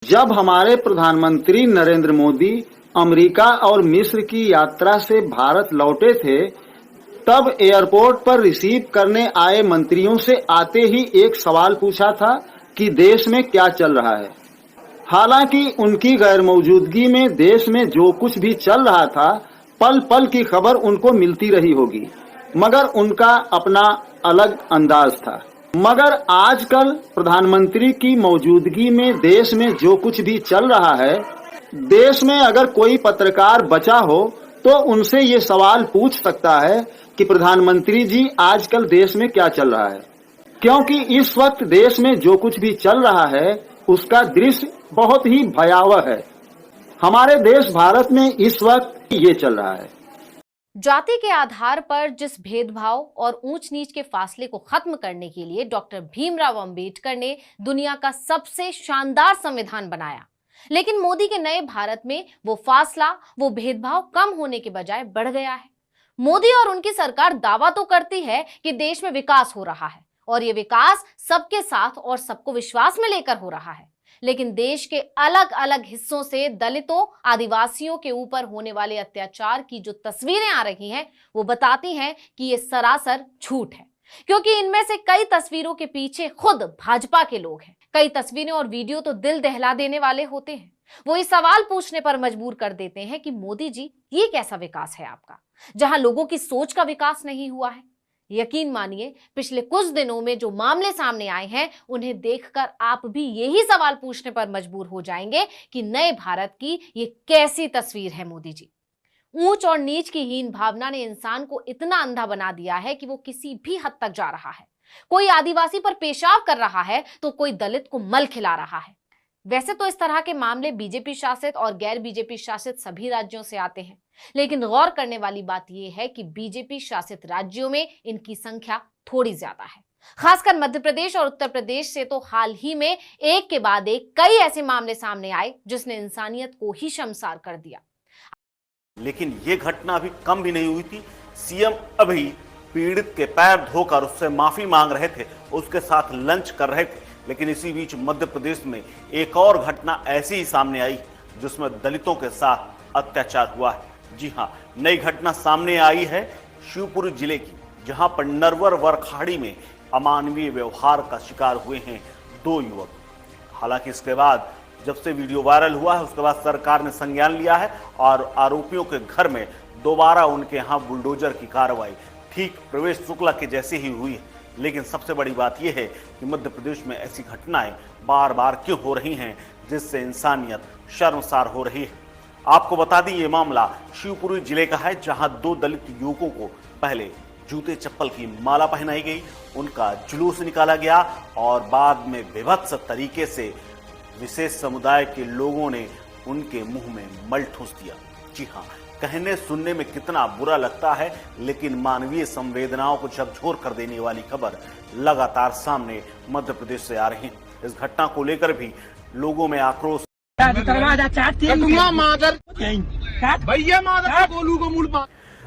जब हमारे प्रधानमंत्री नरेंद्र मोदी अमेरिका और मिस्र की यात्रा से भारत लौटे थे, तब एयरपोर्ट पर रिसीव करने आए मंत्रियों से आते ही एक सवाल पूछा था कि देश में क्या चल रहा है। हालांकि उनकी गैरमौजूदगी में देश में जो कुछ भी चल रहा था, पल पल की खबर उनको मिलती रही होगी, मगर उनका अपना अलग अंदाज था। मगर आजकल प्रधानमंत्री की मौजूदगी में देश में जो कुछ भी चल रहा है, देश में अगर कोई पत्रकार बचा हो तो उनसे ये सवाल पूछ सकता है कि प्रधानमंत्री जी आजकल देश में क्या चल रहा है, क्योंकि इस वक्त देश में जो कुछ भी चल रहा है उसका दृश्य बहुत ही भयावह है। हमारे देश भारत में इस वक्त ये चल रहा है। जाति के आधार पर जिस भेदभाव और ऊंच नीच के फासले को खत्म करने के लिए डॉक्टर भीमराव अंबेडकर ने दुनिया का सबसे शानदार संविधान बनाया, लेकिन मोदी के नए भारत में वो फासला, वो भेदभाव कम होने के बजाय बढ़ गया है। मोदी और उनकी सरकार दावा तो करती है कि देश में विकास हो रहा है और ये विकास सबके साथ और सबको विश्वास में लेकर हो रहा है, लेकिन देश के अलग अलग हिस्सों से दलितों, आदिवासियों के ऊपर होने वाले अत्याचार की जो तस्वीरें आ रही हैं, वो बताती हैं कि ये सरासर झूठ है, क्योंकि इनमें से कई तस्वीरों के पीछे खुद भाजपा के लोग हैं। कई तस्वीरें और वीडियो तो दिल दहला देने वाले होते हैं। वो ये सवाल पूछने पर मजबूर कर देते हैं कि मोदी जी, ये कैसा विकास है आपका, जहां लोगों की सोच का विकास नहीं हुआ है। यकीन मानिए, पिछले कुछ दिनों में जो मामले सामने आए हैं, उन्हें देखकर आप भी यही सवाल पूछने पर मजबूर हो जाएंगे कि नए भारत की ये कैसी तस्वीर है मोदी जी। ऊंच और नीच की हीन भावना ने इंसान को इतना अंधा बना दिया है कि वो किसी भी हद तक जा रहा है। कोई आदिवासी पर पेशाब कर रहा है तो कोई दलित को मल खिला रहा है। वैसे तो इस तरह के मामले बीजेपी शासित और गैर बीजेपी शासित सभी राज्यों से आते हैं, लेकिन गौर करने वाली बात यह है कि बीजेपी शासित राज्यों में इनकी संख्या थोड़ी ज्यादा है। खासकर मध्य प्रदेश और उत्तर प्रदेश से तो हाल ही में एक के बाद एक कई ऐसे मामले सामने आए जिसने इंसानियत को ही शर्मसार कर दिया। लेकिन ये घटना अभी कम भी नहीं हुई थी। सीएम अभी पीड़ित के पैर धोकर उससे माफी मांग रहे थे, उसके साथ लंच कर रहे थे, लेकिन इसी बीच मध्य प्रदेश में एक और घटना ऐसी ही सामने आई जिसमें दलितों के साथ अत्याचार हुआ है। जी हां, नई घटना सामने आई है शिवपुरी जिले की, जहां पर नरवर वरखाड़ी में अमानवीय व्यवहार का शिकार हुए हैं 2 युवक। हालांकि इसके बाद जब से वीडियो वायरल हुआ है, उसके बाद सरकार ने संज्ञान लिया है और आरोपियों के घर में दोबारा उनके यहां बुलडोजर की कार्रवाई ठीक प्रवेश शुक्ला के जैसे ही हुई है। लेकिन सबसे बड़ी बात यह है कि मध्य प्रदेश में ऐसी घटनाएं बार बार क्यों हो रही हैं, जिससे इंसानियत शर्मसार हो रही है। आपको बता दें, ये मामला शिवपुरी जिले का है, जहां 2 दलित युवकों को पहले जूते चप्पल की माला पहनाई गई, उनका जुलूस निकाला गया और बाद में विभत्स तरीके से विशेष समुदाय के लोगों ने उनके मुंह में मल ठूंस दिया। जी हाँ, कहने सुनने में कितना बुरा लगता है, लेकिन मानवीय संवेदनाओं को झकझोर कर देने वाली खबर लगातार सामने मध्य प्रदेश से आ रही है। इस घटना को लेकर भी लोगों में आक्रोश।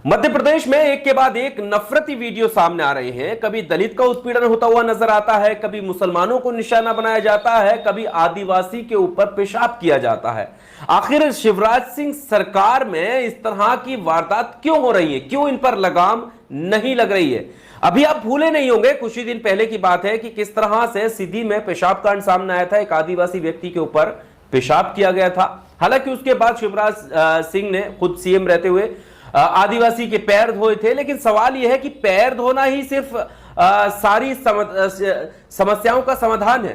मध्य प्रदेश में एक के बाद एक नफरती वीडियो सामने आ रहे हैं। कभी दलित का उत्पीड़न होता हुआ नजर आता है, कभी मुसलमानों को निशाना बनाया जाता है, कभी आदिवासी के ऊपर पेशाब किया जाता है। आखिर शिवराज सिंह सरकार में इस तरह की वारदात क्यों हो रही है, क्यों इन पर लगाम नहीं लग रही है? अभी आप भूले नहीं होंगे, कुछ ही दिन पहले की बात है कि किस तरह से सीधी में पेशाब कांड सामने आया था। एक आदिवासी व्यक्ति के ऊपर पेशाब किया गया था। हालांकि उसके बाद शिवराज सिंह ने खुद सीएम रहते हुए आदिवासी के पैर धोए थे, लेकिन सवाल यह है कि पैर धोना ही सिर्फ सारी समस्याओं का समाधान है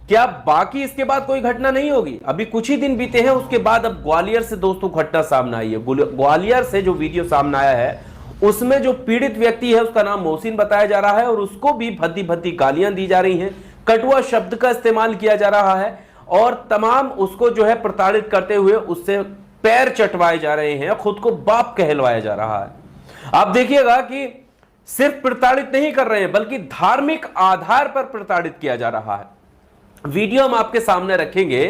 क्या? बाकी इसके बाद कोई घटना नहीं होगी? अभी कुछ ही दिन बीते हैं, उसके बाद अब ग्वालियर से दोस्तों घटना सामने आई है। ग्वालियर से जो वीडियो सामने आया है, उसमें जो पीड़ित व्यक्ति है उसका नाम मोहसिन बताया जा रहा है और उसको भी भद्दी भद्दी गालियां दी जा रही हैं, कटुआ शब्द का इस्तेमाल किया जा रहा है और तमाम उसको जो है प्रताड़ित करते हुए उससे पैर चटवाए जा रहे हैं, खुद को बाप कहलवाया जा रहा है। आप देखिएगा कि सिर्फ प्रताड़ित नहीं कर रहे हैं, बल्कि धार्मिक आधार पर प्रताड़ित किया जा रहा है। वीडियो हम आपके सामने रखेंगे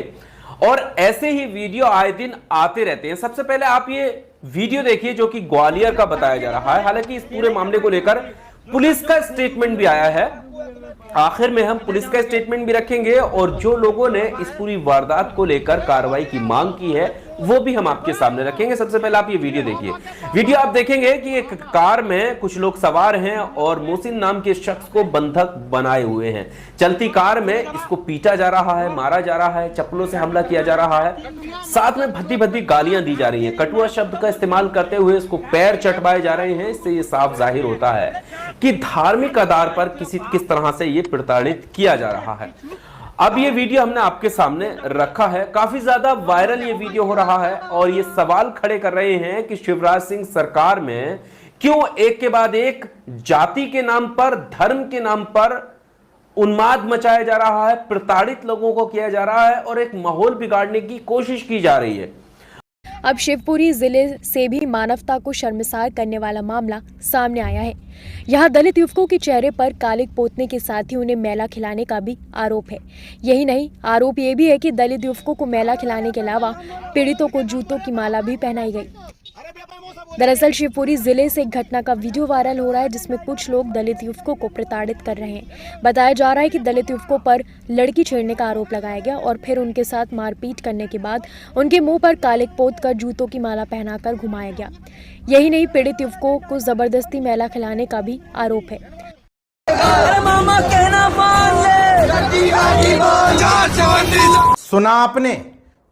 और ऐसे ही वीडियो आए दिन आते रहते हैं। सबसे पहले आप ये वीडियो देखिए जो कि ग्वालियर का बताया जा रहा है। हालांकि इस पूरे मामले को लेकर पुलिस का स्टेटमेंट भी आया है आखिर में हम पुलिस का स्टेटमेंट भी रखेंगे और जो लोगों ने इस पूरी वारदात को लेकर कार्रवाई की मांग की है वो भी हम आपके सामने रखेंगे। सबसे पहले आप ये वीडियो देखिए। वीडियो आप देखेंगे कि एक कार में कुछ लोग सवार हैं और मोहसिन नाम के शख्स को बंधक बनाए हुए हैं। चलती कार में इसको पीटा जा रहा है, मारा जा रहा है, चप्पलों से हमला किया जा रहा है, साथ में भद्दी भद्दी गालियां दी जा रही हैं, कटुआ शब्द का इस्तेमाल करते हुए इसको पैर चटवाए जा रहे हैं। इससे ये साफ जाहिर होता है कि धार्मिक आधार पर किस तरह से ये प्रताड़ित किया जा रहा है। अब ये वीडियो हमने आपके सामने रखा है, काफी ज्यादा वायरल ये वीडियो हो रहा है और ये सवाल खड़े कर रहे हैं कि शिवराज सिंह सरकार में क्यों एक के बाद एक जाति के नाम पर, धर्म के नाम पर उन्माद मचाया जा रहा है, प्रताड़ित लोगों को किया जा रहा है और एक माहौल बिगाड़ने की कोशिश की जा रही है। अब शिवपुरी जिले से भी मानवता को शर्मसार करने वाला मामला सामने आया है। यहाँ दलित युवकों के चेहरे पर कालिक पोतने के साथ ही उन्हें मैला खिलाने का भी आरोप है। यही नहीं, आरोप ये भी है कि दलित युवकों को मैला खिलाने के अलावा पीड़ितों को जूतों की माला भी पहनाई गई। दरअसल शिवपुरी जिले से एक घटना का वीडियो वायरल हो रहा है जिसमें कुछ लोग दलित युवकों को प्रताड़ित कर रहे हैं। बताया जा रहा है कि दलित युवकों पर लड़की छेड़ने का आरोप लगाया गया और फिर उनके साथ मारपीट करने के बाद उनके मुंह पर कालिक पोत कर जूतों की माला पहनाकर घुमाया गया। यही नहीं, पीड़ित युवकों को जबरदस्ती मैला खिलाने का भी आरोप है। सुना आपने,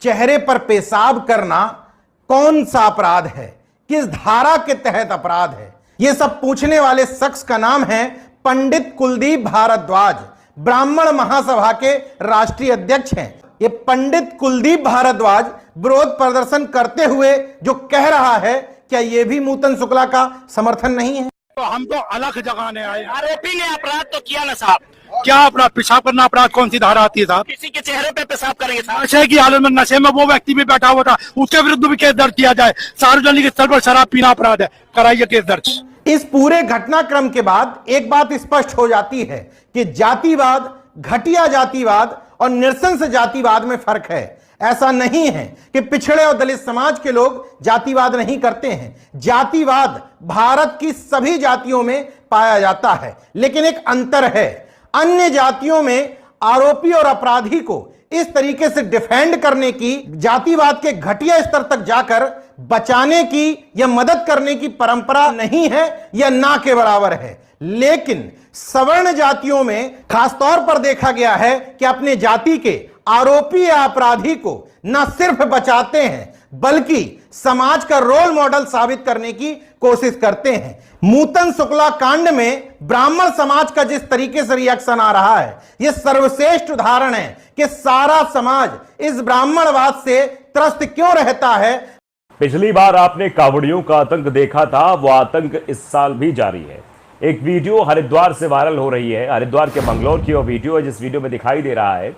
चेहरे पर पेशाब करना कौन सा अपराध है, किस धारा के तहत अपराध है? ये सब पूछने वाले शख्स का नाम है पंडित कुलदीप भारद्वाज, ब्राह्मण महासभा के राष्ट्रीय अध्यक्ष हैं। ये पंडित कुलदीप भारद्वाज विरोध प्रदर्शन करते हुए जो कह रहा है, क्या ये भी नूतन शुक्ला का समर्थन नहीं है? तो हम तो अलग जगाने आए। आरोपी ने अपराध तो किया ना साहब। क्या अपराध? पेशाब करना अपराध कौन सी धारा आती है साहब? किसी के चेहरे पे पेशाब करेंगे साहब? नशे की हालत में, नशे में वो व्यक्ति भी बैठा हुआ था, उसके विरुद्ध भी केस दर्ज किया जाए। सार्वजनिक स्थल पर शराब पीना अपराध है, कराइए केस दर्ज। इस पूरे घटनाक्रम के बाद एक बात स्पष्ट हो जाती है कि जातिवाद, घटिया जातिवाद और नृशंस जातिवाद में फर्क है। ऐसा नहीं है कि पिछड़े और दलित समाज के लोग जातिवाद नहीं करते हैं। जातिवाद भारत की सभी जातियों में पाया जाता है, लेकिन एक अंतर है। अन्य जातियों में आरोपी और अपराधी को इस तरीके से डिफेंड करने की, जातिवाद के घटिया स्तर तक जाकर बचाने की या मदद करने की परंपरा नहीं है या ना के बराबर है। लेकिन सवर्ण जातियों में खासतौर पर देखा गया है कि अपने जाति के आरोपी या अपराधी को न सिर्फ बचाते हैं बल्कि समाज का रोल मॉडल साबित करने की कोशिश करते हैं। नूतन शुक्ला कांड में ब्राह्मण समाज का जिस तरीके से रिएक्शन आ रहा है, यह सर्वश्रेष्ठ उदाहरण है कि सारा समाज इस ब्राह्मणवाद से त्रस्त क्यों रहता है। पिछली बार आपने कावड़ियों का आतंक देखा था, वो आतंक इस साल भी जारी है। एक वीडियो हरिद्वार से वायरल हो रही है, हरिद्वार के मंगलौर की वो वीडियो है जिस वीडियो में दिखाई दे रहा है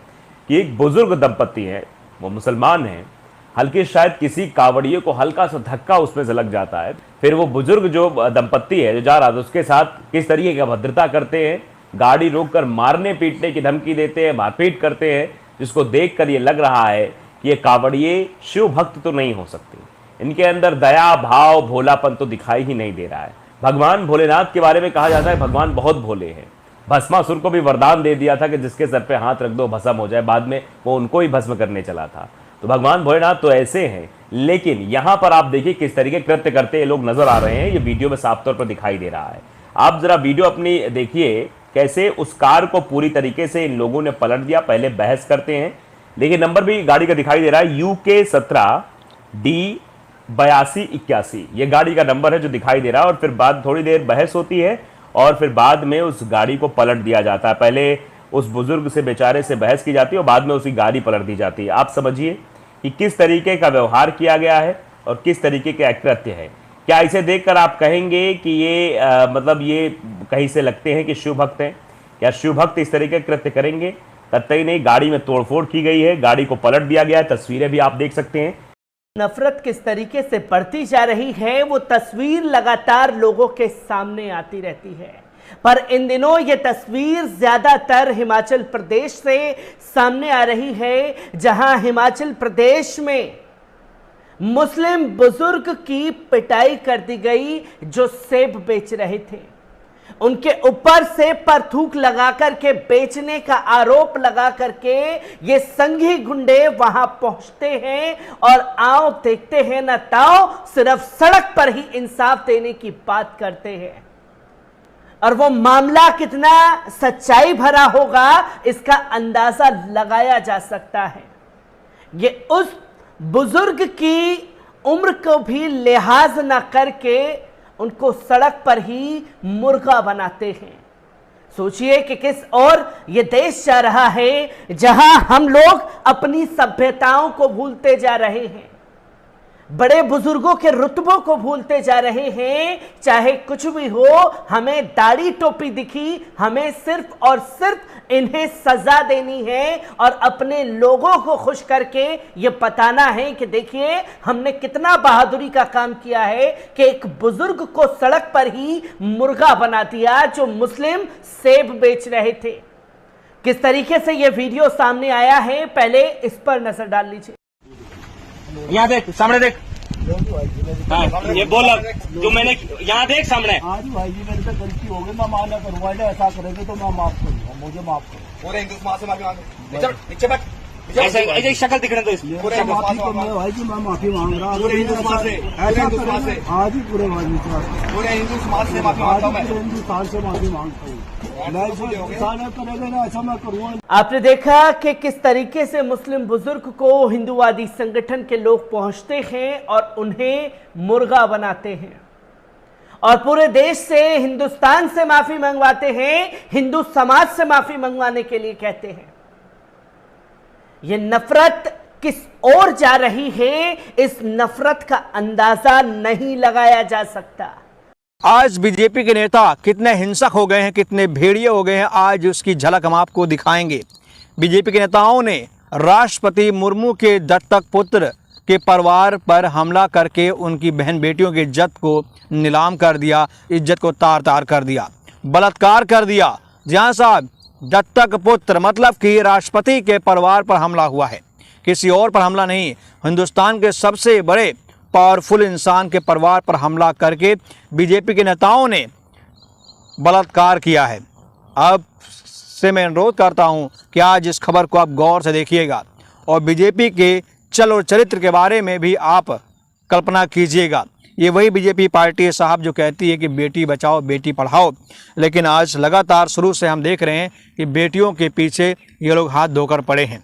कि एक बुजुर्ग दंपत्ति है, वो मुसलमान हैं, हल्के शायद किसी कावड़िए को हल्का सा धक्का उसमें से लग जाता है, फिर वो बुजुर्ग जो दंपत्ति है जो जा रहा था उसके साथ किस तरीके का भद्रता करते हैं, गाड़ी रोककर मारने पीटने की धमकी देते हैं, मारपीट करते हैं, जिसको देखकर ये लग रहा है कि ये कावड़िए शिव भक्त तो नहीं हो सकते, इनके अंदर दया भाव भोलापन तो दिखाई ही नहीं दे रहा है। भगवान भोलेनाथ के बारे में कहा जाता है भगवान बहुत भोले हैं। भस्मासुर को भी वरदान दे दिया था कि जिसके सर पे हाथ रख दो भस्म हो जाए, बाद में वो उनको ही भस्म करने चला था। तो भगवान भोलेनाथ तो ऐसे हैं, लेकिन यहां पर आप देखिए किस तरीके कृत्य करते ये लोग नजर आ रहे हैं। ये वीडियो में साफ तौर पर दिखाई दे रहा है। आप जरा वीडियो अपनी देखिए कैसे उस कार को पूरी तरीके से इन लोगों ने पलट दिया। पहले बहस करते हैं, देखिए नंबर भी गाड़ी का दिखाई दे रहा है UK 17D8281, ये गाड़ी का नंबर है जो दिखाई दे रहा है। और फिर बाद थोड़ी देर बहस होती है और फिर बाद में उस गाड़ी को पलट दिया जाता है। पहले उस बुजुर्ग से बेचारे से बहस की जाती है और बाद में उसकी गाड़ी पलट दी जाती है। आप समझिए कि किस तरीके का व्यवहार किया गया है और किस तरीके के कृत्य है। क्या इसे देखकर आप कहेंगे कि ये मतलब ये कहीं से लगते हैं कि शिव भक्त हैं? क्या शिव भक्त इस तरीके के कृत्य करेंगे? कतई नहीं। गाड़ी में तोड़फोड़ की गई है, गाड़ी को पलट दिया गया है, तस्वीरें भी आप देख सकते हैं। नफरत किस तरीके से बढ़ती जा रही है वो तस्वीर लगातार लोगों के सामने आती रहती है, पर इन दिनों ये तस्वीर ज्यादातर हिमाचल प्रदेश से सामने आ रही है, जहां हिमाचल प्रदेश में मुस्लिम बुजुर्ग की पिटाई कर दी गई जो सेब बेच रहे थे। उनके ऊपर से पर थूक लगा करके बेचने का आरोप लगा करके ये संघी गुंडे वहां पहुंचते हैं और आओ देखते हैं ना ताओ, सिर्फ सड़क पर ही इंसाफ देने की बात करते हैं। और वो मामला कितना सच्चाई भरा होगा इसका अंदाजा लगाया जा सकता है। ये उस बुजुर्ग की उम्र को भी लिहाज न करके उनको सड़क पर ही मुर्गा बनाते हैं। सोचिए कि किस ओर ये देश जा रहा है, जहां हम लोग अपनी सभ्यताओं को भूलते जा रहे हैं, बड़े बुजुर्गों के रुतबों को भूलते जा रहे हैं। चाहे कुछ भी हो, हमें दाढ़ी टोपी दिखी, हमें सिर्फ और सिर्फ इन्हें सजा देनी है और अपने लोगों को खुश करके ये बताना है कि देखिए हमने कितना बहादुरी का काम किया है कि एक बुजुर्ग को सड़क पर ही मुर्गा बना दिया जो मुस्लिम सेब बेच रहे थे। किस तरीके से ये वीडियो सामने आया है, पहले इस पर नजर डाल लीजिए। यहाँ देख, सामने देख। हाँ, ये बोला जो मैंने, यहाँ देख सामने। आज भाई जी मेरे से गलती हो गई, मैं माना करूँगा, ऐसा करेंगे तो मैं माफ करूँगा, मुझे माफ करो। पूरे हिंदुस्तान से माफी मांगे, नीचे बैठ, ऐसे ऐसे शक्ल दिखने दो इसमें। पूरे माफी तो मैं भाई जी मैं माफी मांग रहा हूँ, पूरे हिंदू समाज से, आज ही पूरे पूरे हिंदू समाज से माफी मांगता हूँ, मैं हिंदुस्तान से माफी मांगता हूँ। आपने देखा कि किस तरीके से मुस्लिम बुजुर्ग को हिंदूवादी संगठन के लोग पहुंचते हैं और उन्हें मुर्गा बनाते हैं और पूरे देश से, हिंदुस्तान से माफी मंगवाते हैं, हिंदू समाज से माफी मंगवाने के लिए कहते हैं। यह नफरत किस ओर जा रही है, इस नफरत का अंदाजा नहीं लगाया जा सकता। आज बीजेपी के नेता कितने हिंसक हो गए हैं, कितने भेड़िए हो गए हैं, आज उसकी झलक हम आपको दिखाएंगे। बीजेपी के नेताओं ने राष्ट्रपति मुर्मू के दत्तक पुत्र के परिवार पर हमला करके उनकी बहन बेटियों की इज्जत को नीलाम कर दिया, इज्जत को तार तार कर दिया, बलात्कार कर दिया। जहां साहब दत्तक पुत्र मतलब कि राष्ट्रपति के परिवार पर हमला हुआ है, किसी और पर हमला नहीं। हिंदुस्तान के सबसे बड़े पावरफुल इंसान के परिवार पर हमला करके बीजेपी के नेताओं ने बलात्कार किया है। अब से मैं अनुरोध करता हूं कि आज इस खबर को आप गौर से देखिएगा और बीजेपी के चल और चरित्र के बारे में भी आप कल्पना कीजिएगा। ये वही बीजेपी पार्टी है साहब जो कहती है कि बेटी बचाओ बेटी पढ़ाओ, लेकिन आज लगातार शुरू से हम देख रहे हैं कि बेटियों के पीछे ये लोग हाथ धोकर पड़े हैं।